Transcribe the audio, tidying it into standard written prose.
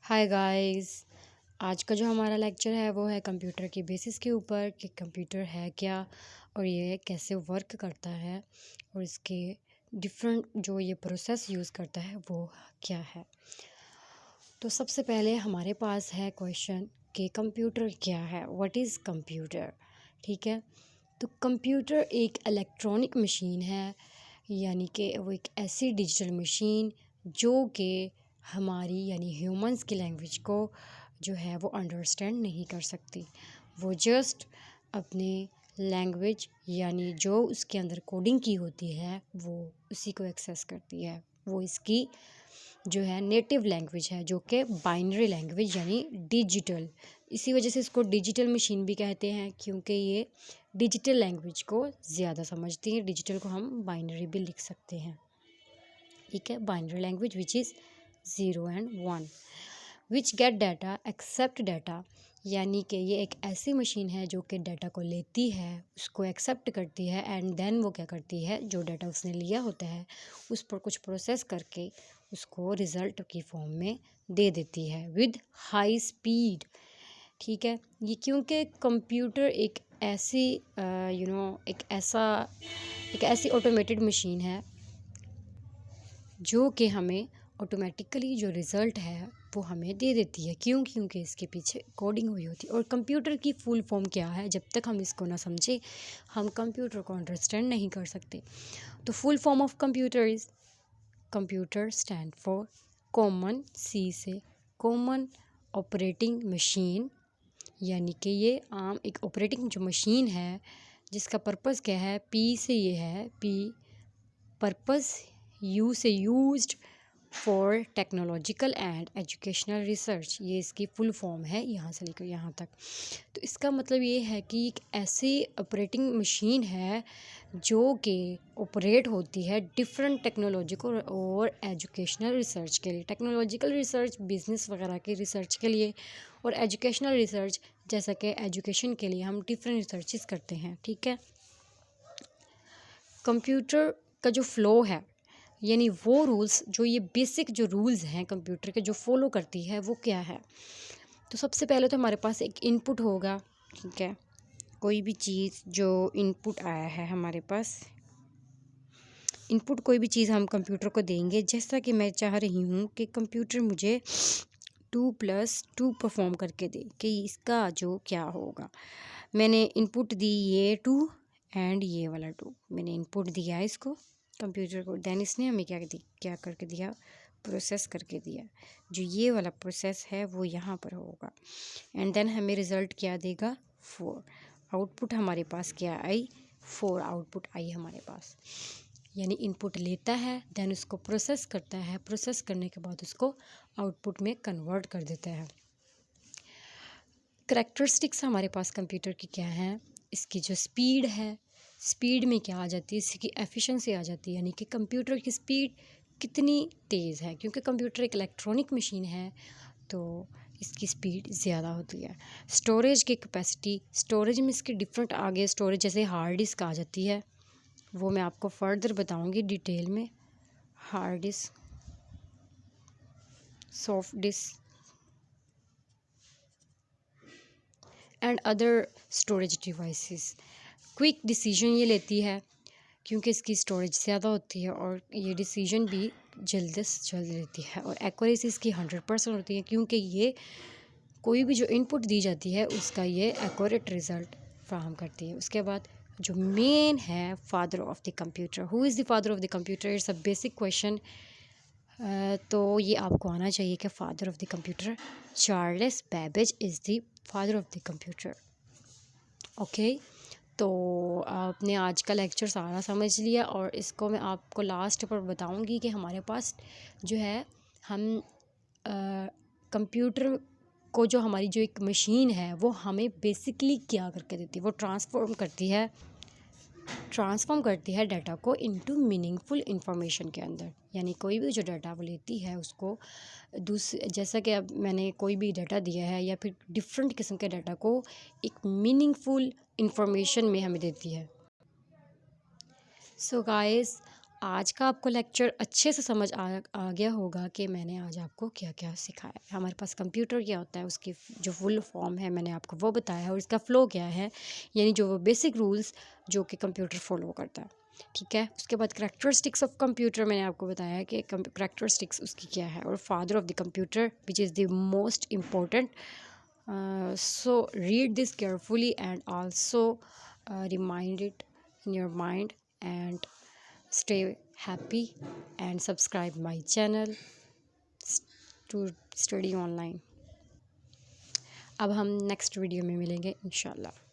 Hi guys. आज का जो हमारा लेक्चर है वो है कंप्यूटर की बेसिस के ऊपर कि कंप्यूटर है क्या और ये कैसे वर्क करता है और इसके डिफरेंट जो ये प्रोसेस यूज़ करता है वो क्या है। तो सबसे पहले हमारे पास है क्वेश्चन कि कंप्यूटर क्या है, व्हाट इज़ कंप्यूटर। ठीक है, तो कंप्यूटर एक इलेक्ट्रॉनिक मशीन है, यानी कि वो एक ऐसी डिजिटल मशीन जो कि हमारी यानी ह्यूमंस की लैंग्वेज को जो है वो अंडरस्टैंड नहीं कर सकती। वो जस्ट अपने लैंग्वेज यानी जो उसके अंदर कोडिंग की होती है वो उसी को एक्सेस करती है। वो इसकी जो है नेटिव लैंग्वेज है जो कि बाइनरी लैंग्वेज यानी डिजिटल। इसी वजह से इसको डिजिटल मशीन भी कहते हैं क्योंकि ये डिजिटल लैंग्वेज को ज़्यादा समझती है। डिजिटल को हम बाइनरी भी लिख सकते हैं। ठीक है, binary language which is 0 and 1 which get data accept data, यानी कि ये एक ऐसी मशीन है जो कि डाटा को लेती है, उसको एक्सेप्ट करती है एंड देन वो क्या करती है, जो डाटा उसने लिया होता है उस पर कुछ प्रोसेस करके उसको रिज़ल्ट की फॉर्म में दे देती है विद हाई स्पीड। ठीक है, ये क्योंकि कंप्यूटर एक ऐसी एक ऐसी ऑटोमेटेड मशीन है जो कि हमें ऑटोमेटिकली जो रिज़ल्ट है वो हमें दे देती है। क्यों? क्योंकि इसके पीछे कोडिंग हुई होती है। और कंप्यूटर की फुल फॉर्म क्या है, जब तक हम इसको ना समझें हम कंप्यूटर को अंडरस्टैंड नहीं कर सकते। तो full form of computer is, computer stand for common, C से कॉमन ऑपरेटिंग मशीन, यानी कि ये आम एक ऑपरेटिंग जो मशीन है जिसका पर्पस क्या है, पी से ये है, पी पर्पस, यू से used for technological and educational research. ये इसकी फुल फॉर्म है यहाँ से लेकर यहाँ तक। तो इसका मतलब ये है कि एक ऐसी ऑपरेटिंग मशीन है जो कि ऑपरेट होती है डिफरेंट टेक्नोलॉजिकल और एजुकेशनल रिसर्च के लिए। टेक्नोलॉजिकल रिसर्च बिजनेस वगैरह के रिसर्च के लिए, और एजुकेशनल रिसर्च जैसा कि एजुकेशन के लिए हम डिफरेंट रिसर्चेस करते हैं। ठीक है, कंप्यूटर का जो फ़्लो है यानी वो रूल्स, जो ये बेसिक जो रूल्स हैं कंप्यूटर के जो फॉलो करती है वो क्या है। तो सबसे पहले तो हमारे पास एक इनपुट होगा। ठीक है, कोई भी चीज़ जो इनपुट आया है हमारे पास, इनपुट कोई भी चीज़ हम कंप्यूटर को देंगे। जैसा कि मैं चाह रही हूँ कि कंप्यूटर मुझे 2+2 परफॉर्म करके दे कि इसका जो क्या होगा। मैंने इनपुट दी ये 2 एंड ये वाला 2, मैंने इनपुट दिया इसको कंप्यूटर को, देन इसने हमें क्या करके दिया, प्रोसेस करके दिया। जो ये वाला प्रोसेस है वो यहाँ पर होगा एंड देन हमें रिज़ल्ट क्या देगा, 4। आउटपुट हमारे पास क्या आई, 4 आउटपुट आई हमारे पास। यानी इनपुट लेता है देन उसको प्रोसेस करता है, प्रोसेस करने के बाद उसको आउटपुट में कन्वर्ट कर देता है। करैक्टरिस्टिक्स हमारे पास कंप्यूटर की क्या हैं, इसकी जो स्पीड है, स्पीड में क्या आ जाती है, इसकी एफिशिएंसी आ जाती है, यानी कि कंप्यूटर की स्पीड कितनी तेज़ है। क्योंकि कंप्यूटर एक इलेक्ट्रॉनिक मशीन है तो इसकी स्पीड ज़्यादा होती है। स्टोरेज की कैपेसिटी, स्टोरेज में इसकी डिफरेंट आगे स्टोरेज जैसे हार्ड डिस्क आ जाती है, वो मैं आपको फर्दर बताऊंगी डिटेल में। Hard disk, soft disk and other storage devices. Quick decision ये लेती है क्योंकि इसकी स्टोरेज ज़्यादा होती है और ये डिसीजन भी जल्द से जल्द लेती है। और एक्यूरेसी इसकी 100% होती है क्योंकि ये कोई भी जो इनपुट दी जाती है उसका ये एक्यूरेट रिज़ल्ट फ्राहम करती है। उसके बाद जो मेन है father of the computer, who is the father of the computer, it's a basic question. तो ये आपको आना चाहिए कि father of the computer Charles Babbage is the father of the computer. Okay, तो आपने आज का लेक्चर सारा समझ लिया और इसको मैं आपको लास्ट पर बताऊंगी कि हमारे पास जो है हम कंप्यूटर को, जो हमारी जो एक मशीन है वो हमें बेसिकली क्या करके देती है, वो ट्रांसफॉर्म करती है डाटा को इनटू मीनिंगफुल इंफॉर्मेशन के अंदर। यानी कोई भी जो डाटा वो लेती है उसको जैसा कि अब मैंने कोई भी डाटा दिया है या फिर डिफरेंट किस्म के डाटा को एक मीनिंगफुल इंफॉर्मेशन में हमें देती है। सो गाइस, आज का आपको लेक्चर अच्छे से समझ आ गया होगा कि मैंने आज आपको क्या क्या सिखाया है। हमारे पास कंप्यूटर क्या होता है, उसकी जो फुल फॉर्म है मैंने आपको वो बताया है, और इसका फ़्लो क्या है, यानी जो वो बेसिक रूल्स जो कि कंप्यूटर फॉलो करता है। ठीक है, उसके बाद करैक्टरिस्टिक्स ऑफ कंप्यूटर मैंने आपको बताया है कि करैक्टरिस्टिक्स उसकी क्या है, और father of the computer which is the most important. So read this carefully and also remind it in your mind, and stay happy and subscribe my channel to study online. अब हम next video में मिलेंगे इंशाल्लाह।